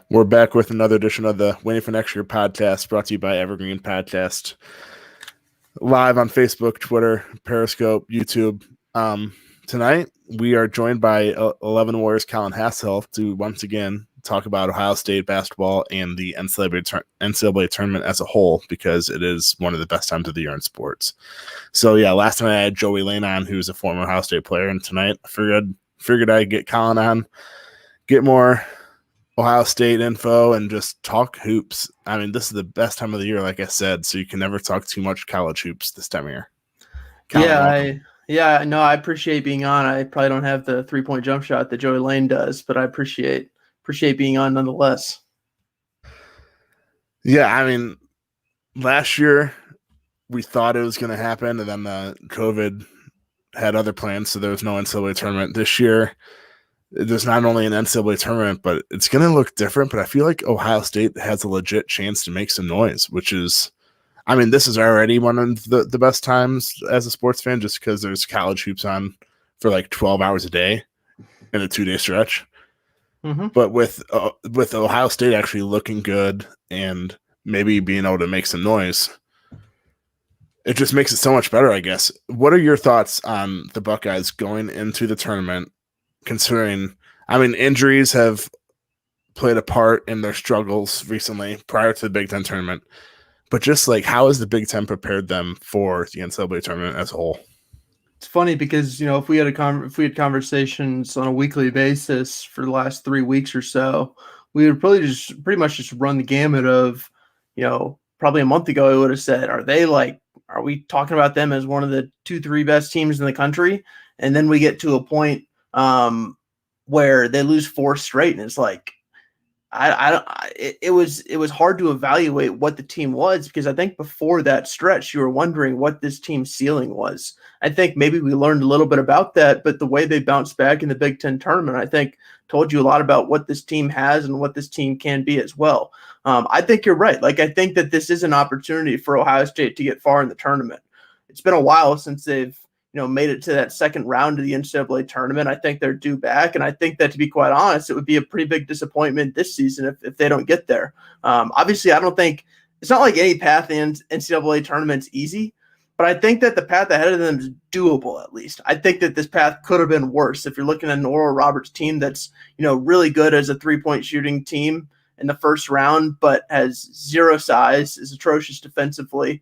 We're back with another edition of the Waiting for Next Year podcast, brought to you by Evergreen Podcast. Live on Facebook, Twitter, Periscope, YouTube. Tonight, we are joined by 11 Warriors Colin Hass-Hill to once again talk about Ohio State basketball and the NCAA tournament as a whole, because it is one of the best times of the year in sports. So, yeah, last time I had Joey Lane on, who's a former Ohio State player, and tonight I figured I'd get Colin on, get more Ohio State info, and just talk hoops. I mean, this is the best time of the year, like I said, so you can never talk too much college hoops this time of year. Colin, I appreciate being on. I probably don't have the 3-point jump shot that Joey Lane does, but I appreciate being on nonetheless. Yeah, I mean, last year we thought it was going to happen, and then COVID had other plans, so there was no NCAA tournament. This year, there's not only an NCAA tournament, but it's going to look different. But I feel like Ohio State has a legit chance to make some noise, which is, I mean, this is already one of the best times as a sports fan, just because there's college hoops on for like 12 hours a day in a 2-day stretch. Mm-hmm. But with Ohio State actually looking good and maybe being able to make some noise, it just makes it so much better, I guess. What are your thoughts on the Buckeyes going into the tournament? Considering, I mean, injuries have played a part in their struggles recently prior to the Big Ten tournament, but just like, how has the Big Ten prepared them for the NCAA tournament as a whole? It's funny because, if we had conversations on a weekly basis for the last 3 weeks or so, we would probably pretty much just run the gamut of, probably a month ago, I would have said, are we talking about them as one of the 2-3 best teams in the country? And then we get to a point where they lose 4 straight, and it's like, it was hard to evaluate what the team was, because I think before that stretch, you were wondering what this team's ceiling was. I think maybe we learned a little bit about that, but the way they bounced back in the Big Ten tournament, I think told you a lot about what this team has and what this team can be as well. I think you're right. Like, I think that this is an opportunity for Ohio State to get far in the tournament. It's been a while since they've made it to that second round of the NCAA tournament. I think they're due back, and I think that, to be quite honest, it would be a pretty big disappointment this season if they don't get there. Obviously, I don't think it's not like any path in NCAA tournament's easy, but I think that the path ahead of them is doable. At least I think that this path could have been worse. If you're looking at an Oral Roberts team that's really good as a 3-point shooting team in the first round, but has zero size, is atrocious defensively.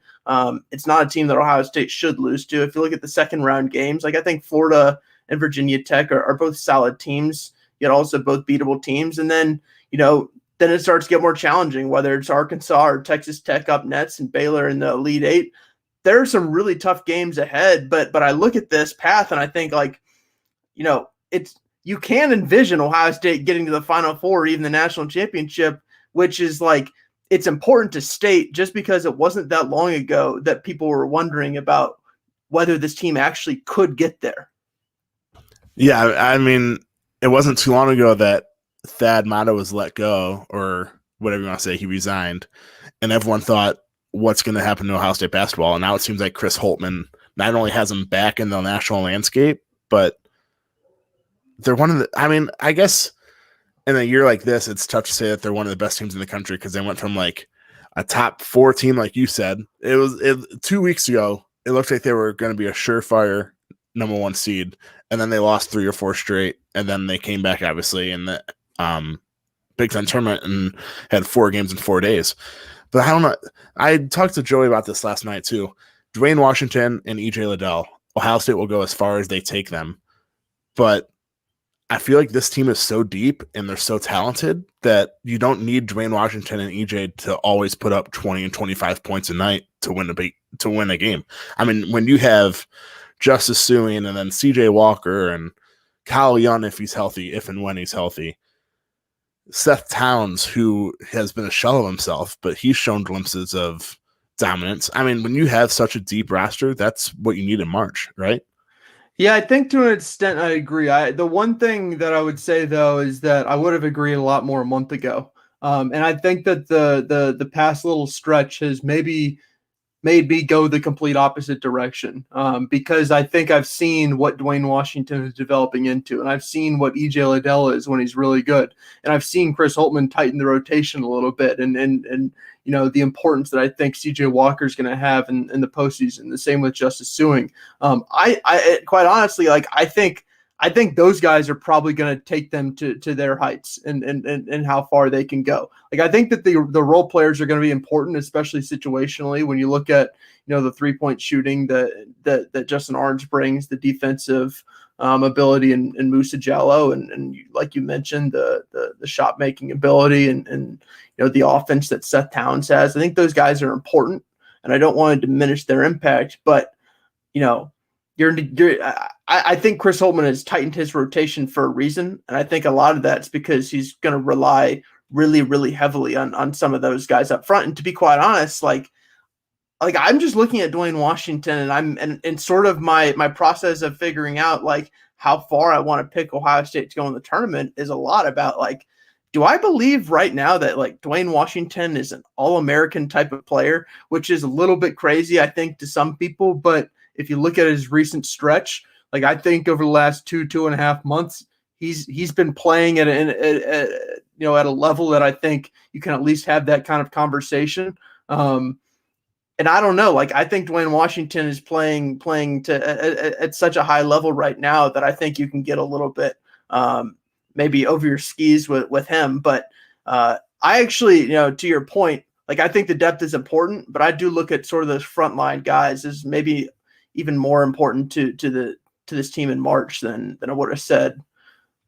It's not a team that Ohio State should lose to. If you look at the second round games, like, I think Florida and Virginia Tech are both solid teams, yet also both beatable teams. And then, then it starts to get more challenging, whether it's Arkansas or Texas Tech up next and Baylor in the Elite Eight. There are some really tough games ahead, but I look at this path and I think, like, you can envision Ohio State getting to the Final Four or even the national championship, which is, like, it's important to state, just because it wasn't that long ago that people were wondering about whether this team actually could get there. Yeah, I mean, it wasn't too long ago that Thad Matta was let go, or whatever you want to say, he resigned, and everyone thought, what's going to happen to Ohio State basketball? And now it seems like Chris Holtmann not only has them back in the national landscape, but they're one of the, I mean, I guess in a year like this, it's tough to say that they're one of the best teams in the country, because they went from like a top 4 team, like you said. 2 weeks ago, it looked like they were going to be a surefire number 1 seed, and then they lost 3 or 4 straight, and then they came back, obviously, in the Big Ten tournament and had 4 games in 4 days. But I don't know. I talked to Joey about this last night too. Dwayne Washington and EJ Liddell, Ohio State will go as far as they take them, but I feel like this team is so deep and they're so talented that you don't need Dwayne Washington and EJ to always put up 20 and 25 points a night to win a game. I mean, when you have Justice Sueing and then CJ Walker and Kyle Young, if he's healthy, if and when he's healthy, Seth Towns, who has been a shell of himself, but he's shown glimpses of dominance. I mean, when you have such a deep roster, that's what you need in March, right? Yeah, I think to an extent I agree. The one thing that I would say, though, is that I would have agreed a lot more a month ago. And I think that the past little stretch has maybe made me go the complete opposite direction, because I think I've seen what Dwayne Washington is developing into, and I've seen what EJ Liddell is when he's really good, and I've seen Chris Holtmann tighten the rotation a little bit, and the importance that I think CJ Walker is going to have in the postseason. The same with Justice Suing. I quite honestly, I think those guys are probably going to take them to their heights and how far they can go. I think that the role players are going to be important, especially situationally. When you look at the 3-point shooting that Justin Orange brings, the defensive ability in Musa Jallow, and like you mentioned, the shot making ability and the offense that Seth Towns has. I think those guys are important, and I don't want to diminish their impact, but I think Chris Holtmann has tightened his rotation for a reason, and I think a lot of that's because he's going to rely really, really heavily on some of those guys up front. And to be quite honest, I'm just looking at Dwayne Washington, and sort of my process of figuring out how far I want to pick Ohio State to go in the tournament is a lot about do I believe right now that Dwayne Washington is an All-American type of player, which is a little bit crazy, I think, to some people, but if you look at his recent stretch, I think over the last 2.5 months, he's been playing at a level that I think you can at least have that kind of conversation. And I don't know, I think Dwayne Washington is playing at such a high level right now that I think you can get a little bit maybe over your skis with him. But I actually, to your point, I think the depth is important, but I do look at sort of those frontline guys as maybe even more important to this team in March than I would have said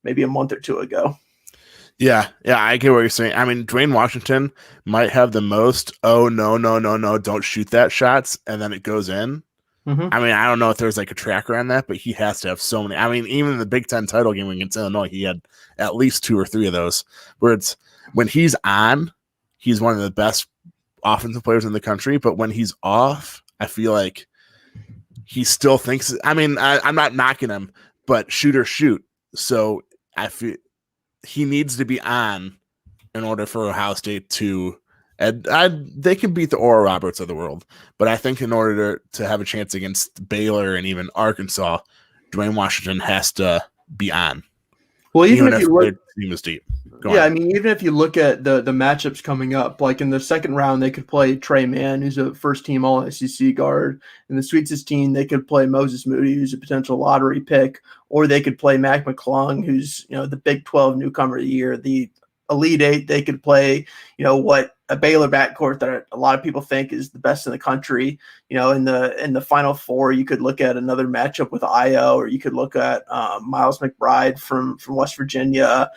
maybe a month or two ago. Yeah, I get what you're saying. I mean, Dwayne Washington might have the most, oh, no, don't shoot that shots, and then it goes in. Mm-hmm. I mean, I don't know if there's a tracker on that, but he has to have so many. I mean, even in the Big Ten title game against Illinois, he had at least 2 or 3 of those, where when he's on, he's one of the best offensive players in the country, but when he's off, I feel like he still thinks, I mean, I'm not knocking him, but shoot or shoot. So I feel he needs to be on in order for Ohio State to, they can beat the Oral Roberts of the world, but I think in order to have a chance against Baylor and even Arkansas, Dwayne Washington has to be on. Well, even if you look, team is deep. I mean, even if you look at the matchups coming up, in the second round, they could play Trey Mann, who's a first-team All-SEC guard. In the Sweet 16, they could play Moses Moody, who's a potential lottery pick, or they could play Mac McClung, who's the Big 12 newcomer of the year. The Elite Eight, they could play, what a Baylor backcourt that a lot of people think is the best in the country. In the Final Four, you could look at another matchup with Io, or you could look at Miles McBride from West Virginia,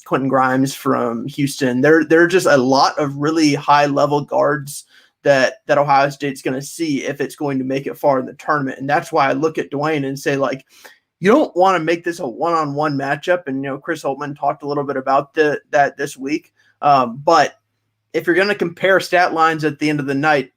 Quentin Grimes from Houston. There are just a lot of really high level guards that Ohio State's going to see if it's going to make it far in the tournament. And that's why I look at Dwayne and say, you don't want to make this a one-on-one matchup. And, Chris Holtmann talked a little bit about that this week. But if you're going to compare stat lines at the end of the night,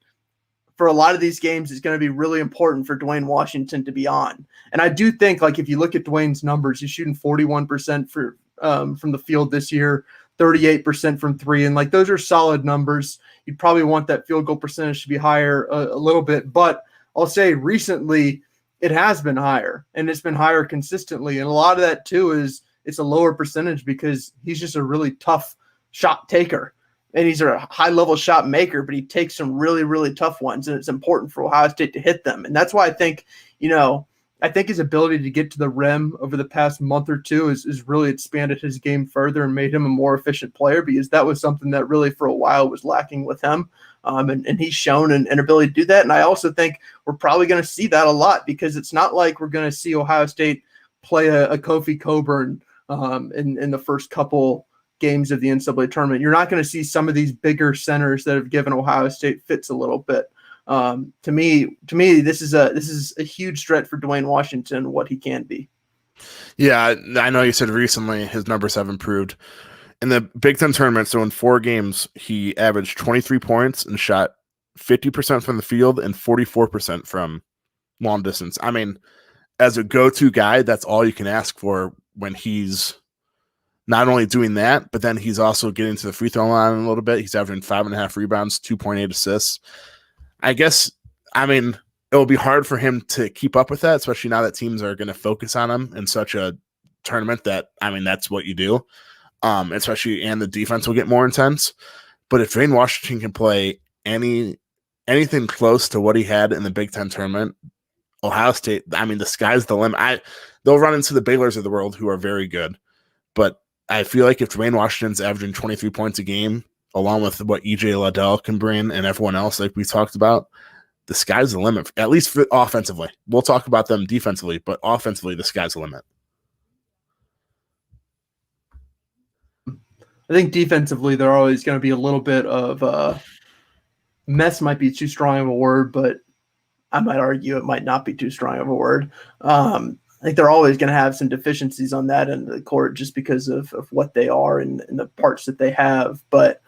for a lot of these games, it's going to be really important for Dwayne Washington to be on. And I do think, if you look at Dwayne's numbers, he's shooting 41% from the field this year, 38% from 3. And those are solid numbers. You'd probably want that field goal percentage to be higher a little bit. But I'll say recently it has been higher, and it's been higher consistently. And a lot of that too is it's a lower percentage because he's just a really tough shot taker. And he's a high-level shot maker, but he takes some really, really tough ones, and it's important for Ohio State to hit them. And that's why I think, his ability to get to the rim over the past month or two has really expanded his game further and made him a more efficient player, because that was something that really for a while was lacking with him. And he's shown an ability to do that. And I also think we're probably going to see that a lot, because it's not like we're going to see Ohio State play a Kofi Coburn in the first couple games of the NCAA tournament. You're not going to see some of these bigger centers that have given Ohio State fits a little bit. To me, this is a huge threat for Dwayne Washington, what he can be. Yeah, I know you said recently his numbers have improved. In the Big Ten tournament, so in 4 games, he averaged 23 points and shot 50% from the field and 44% from long distance. I mean, as a go-to guy, that's all you can ask for when he's not only doing that, but then he's also getting to the free throw line a little bit. He's averaging 5.5 rebounds, 2.8 assists. I guess, I mean, it will be hard for him to keep up with that, especially now that teams are going to focus on him in such a tournament that, I mean, that's what you do. Especially, and the defense will get more intense. But if Dwayne Washington can play anything close to what he had in the Big Ten tournament, Ohio State, I mean, the sky's the limit. They'll run into the Baylors of the world who are very good. But I feel like if Dwayne Washington's averaging 23 points a game, along with what EJ Liddell can bring and everyone else like we talked about, the sky's the limit, at least for offensively. We'll talk about them defensively, but offensively, the sky's the limit. I think defensively, they're always going to be a little bit of mess might be too strong of a word, but I might argue it might not be too strong of a word. I think they're always going to have some deficiencies on that end of the court just because of what they are and the parts that they have. But,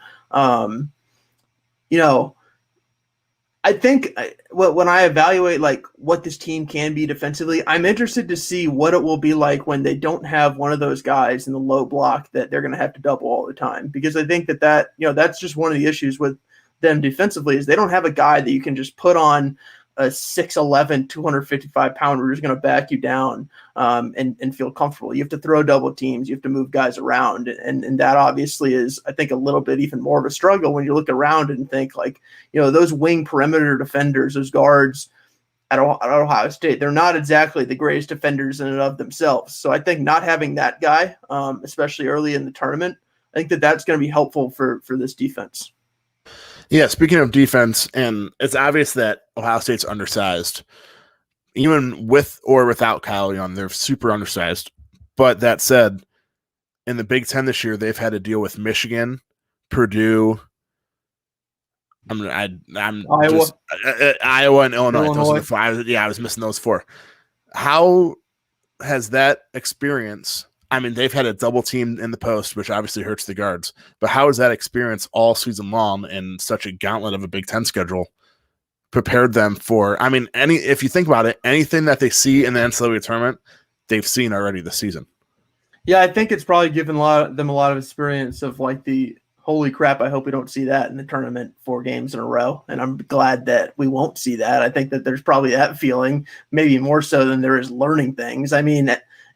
I think when I evaluate like what this team can be defensively, I'm interested to see what it will be like when they don't have one of those guys in the low block that they're going to have to double all the time. Because I think that's just one of the issues with them defensively is they don't have a guy that you can just put on a 6'11", 255-pounder who's going to back you down and feel comfortable. You have to throw double teams. You have to move guys around. And that obviously is, I think, a little bit even more of a struggle when you look around and think like, those wing perimeter defenders, those guards at Ohio State, they're not exactly the greatest defenders in and of themselves. So I think not having that guy, especially early in the tournament, I think that's going to be helpful for this defense. Yeah, speaking of defense, and it's obvious that Ohio State's undersized. Even with or without Kyle Young, they're super undersized. But that said, in the Big Ten this year, they've had to deal with Michigan, Purdue, Iowa, Iowa and Illinois. Those are the four. I was missing those four. How has that experience? I mean, they've had a double team in the post, which obviously hurts the guards. But how has that experience all season long in such a gauntlet of a Big Ten schedule prepared them for? I mean, if you think about it, anything that they see in the NCAA tournament, they've seen already this season. Yeah, I think it's probably given them a lot of experience of like the holy crap. I hope we don't see that in the tournament 4 games in a row, and I'm glad that we won't see that. I think that there's probably that feeling, maybe more so than there is learning things. I mean,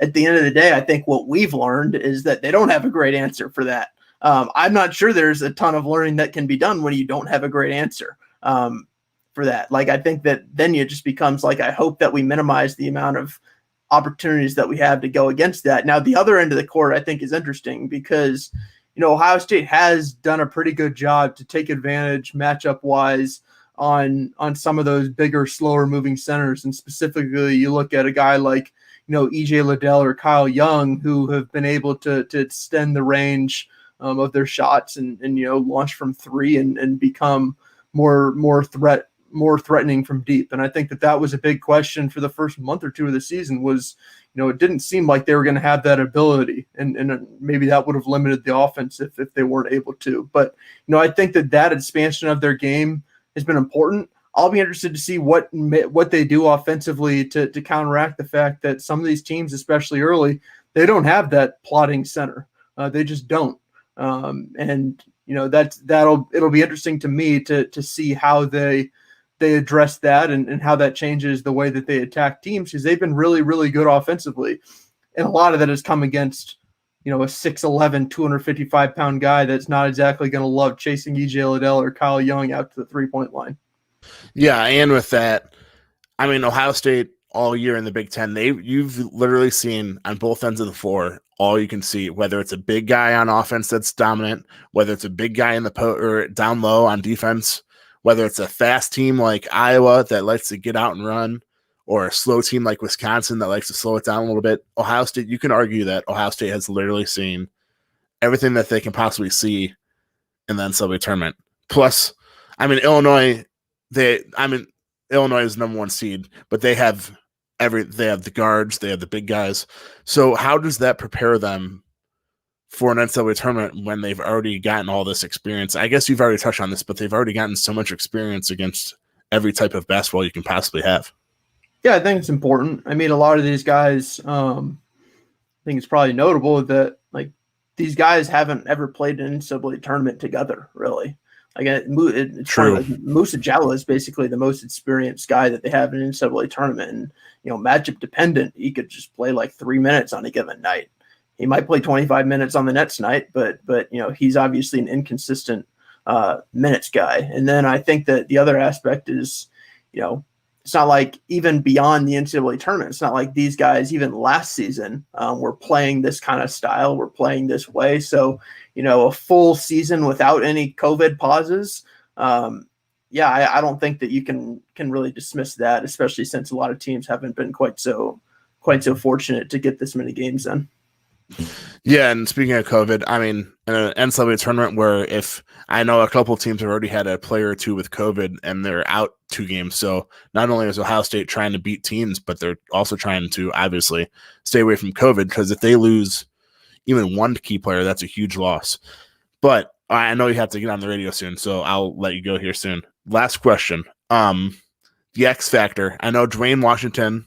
at the end of the day, I think what we've learned is that they don't have a great answer for that. I'm not sure there's a ton of learning that can be done when you don't have a great answer for that. Like, I think that then it just becomes like, I hope that we minimize the amount of opportunities that we have to go against that. Now, the other end of the court, I think, is interesting because, Ohio State has done a pretty good job to take advantage matchup-wise on some of those bigger, slower moving centers. And specifically, you look at a guy like, EJ Liddell or Kyle Young, who have been able to extend the range of their shots and launch from 3 and become more threatening from deep. And I think that was a big question for the first month or two of the season was, it didn't seem like they were going to have that ability. And maybe that would have limited the offense if they weren't able to. But, I think that expansion of their game has been important. I'll be interested to see what they do offensively to counteract the fact that some of these teams, especially early, they don't have that plotting center. They just don't. It'll be interesting to me to see how they address that and how that changes the way that they attack teams, because they've been really, really good offensively. And a lot of that has come against, a 6'11", 255-pound guy that's not exactly going to love chasing EJ Liddell or Kyle Young out to the 3-point line. Yeah, and with that, I mean, Ohio State all year in the Big Ten, you've literally seen on both ends of the floor all you can see, whether it's a big guy on offense that's dominant, whether it's a big guy in the or down low on defense, whether it's a fast team like Iowa that likes to get out and run, or a slow team like Wisconsin that likes to slow it down a little bit. Ohio State, you can argue that Ohio State has literally seen everything that they can possibly see in the NCAA tournament. Plus, I mean, Illinois is number 1 seed, but they have the guards, they have the big guys. So how does that prepare them for an NCAA tournament when they've already gotten all this experience? I guess you've already touched on this, but they've already gotten so much experience against every type of basketball you can possibly have. Yeah, I think it's important. I mean, a lot of these guys, I think it's probably notable that like these guys haven't ever played an NCAA tournament together, really. Again, it's funny, like Musa Jallow is basically the most experienced guy that they have in an NCAA tournament. And, matchup dependent, he could just play like 3 minutes on a given night. He might play 25 minutes on the next night, but he's obviously an inconsistent minutes guy. And then I think that the other aspect is, it's not like even beyond the NCAA tournament, it's not like these guys, even last season, were playing this kind of style, we're playing this way. So, a full season without any COVID pauses. I don't think that you can really dismiss that, especially since a lot of teams haven't been quite so fortunate to get this many games in. Yeah, and speaking of COVID, I mean, in an NCAA tournament where if I know a couple of teams have already had a player or two with COVID and they're out 2 games, so not only is Ohio State trying to beat teams, but they're also trying to obviously stay away from COVID, because if they lose even one key player, that's a huge loss. But I know you have to get on the radio soon, so I'll let you go here soon. Last question. The X factor. I know Dwayne Washington,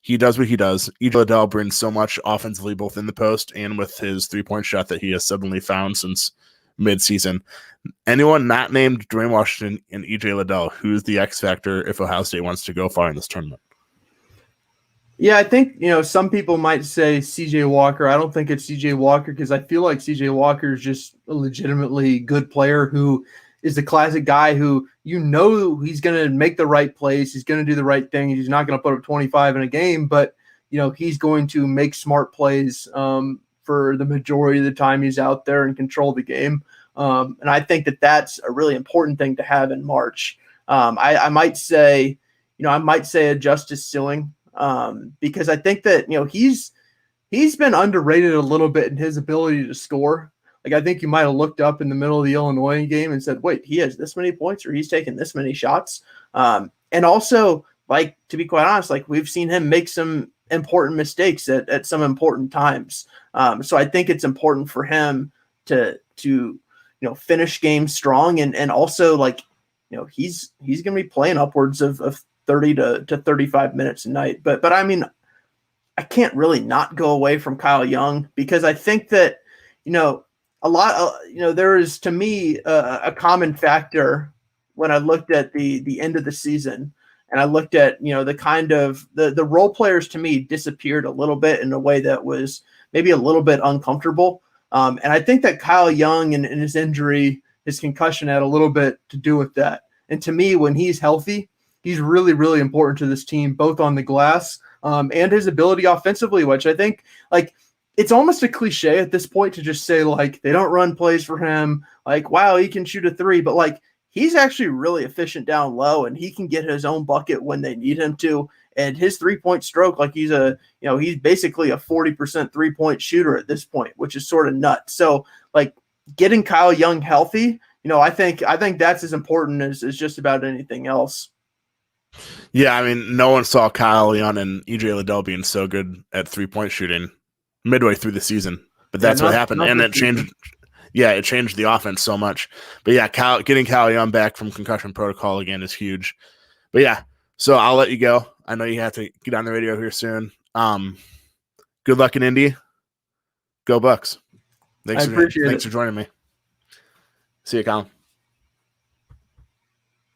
he does what he does. EJ Liddell brings so much offensively, both in the post and with his 3-point shot that he has suddenly found since midseason. Anyone not named Dwayne Washington and EJ Liddell, who's the X factor if Ohio State wants to go far in this tournament? Yeah, I think, some people might say CJ Walker. I don't think it's CJ Walker, because I feel like CJ Walker is just a legitimately good player who is the classic guy who he's going to make the right plays. He's going to do the right thing. He's not going to put up 25 in a game, but, he's going to make smart plays for the majority of the time he's out there and control the game. And I think that that's a really important thing to have in March. I might say a Justice Silling, because I think that, he's been underrated a little bit in his ability to score. Like, I think you might have looked up in the middle of the Illinois game and said, wait, he has this many points, or he's taking this many shots. And also, like, to be quite honest, like, we've seen him make some important mistakes at some important times. So I think it's important for him to finish games strong. And also, like, he's going to be playing upwards of 30 to 35 minutes a night. But I mean, I can't really not go away from Kyle Young, because I think that, a lot of, there is, to me, a common factor when I looked at the end of the season, and I looked at, the kind of the role players, to me, disappeared a little bit in a way that was maybe a little bit uncomfortable. And I think that Kyle Young and his injury, his concussion, had a little bit to do with that. And to me, when he's healthy, he's really, really important to this team, both on the glass and his ability offensively, which I think, like, it's almost a cliche at this point to just say, like, they don't run plays for him. Like, wow, he can shoot a 3, but, like, he's actually really efficient down low, and he can get his own bucket when they need him to. And his 3-point stroke, like, he's basically a 40% 3-point shooter at this point, which is sort of nuts. So, like, getting Kyle Young healthy, I think that's as important as just about anything else. Yeah, I mean, no one saw Kyle Young and EJ Liddell being so good at 3-point shooting midway through the season, but that's what happened, and it changed. Yeah, it changed the offense so much. But yeah, getting Kyle Young back from concussion protocol again is huge. But yeah, so I'll let you go. I know you have to get on the radio here soon. Good luck in Indy. Go Bucks. Thanks for joining me. See you, Colin.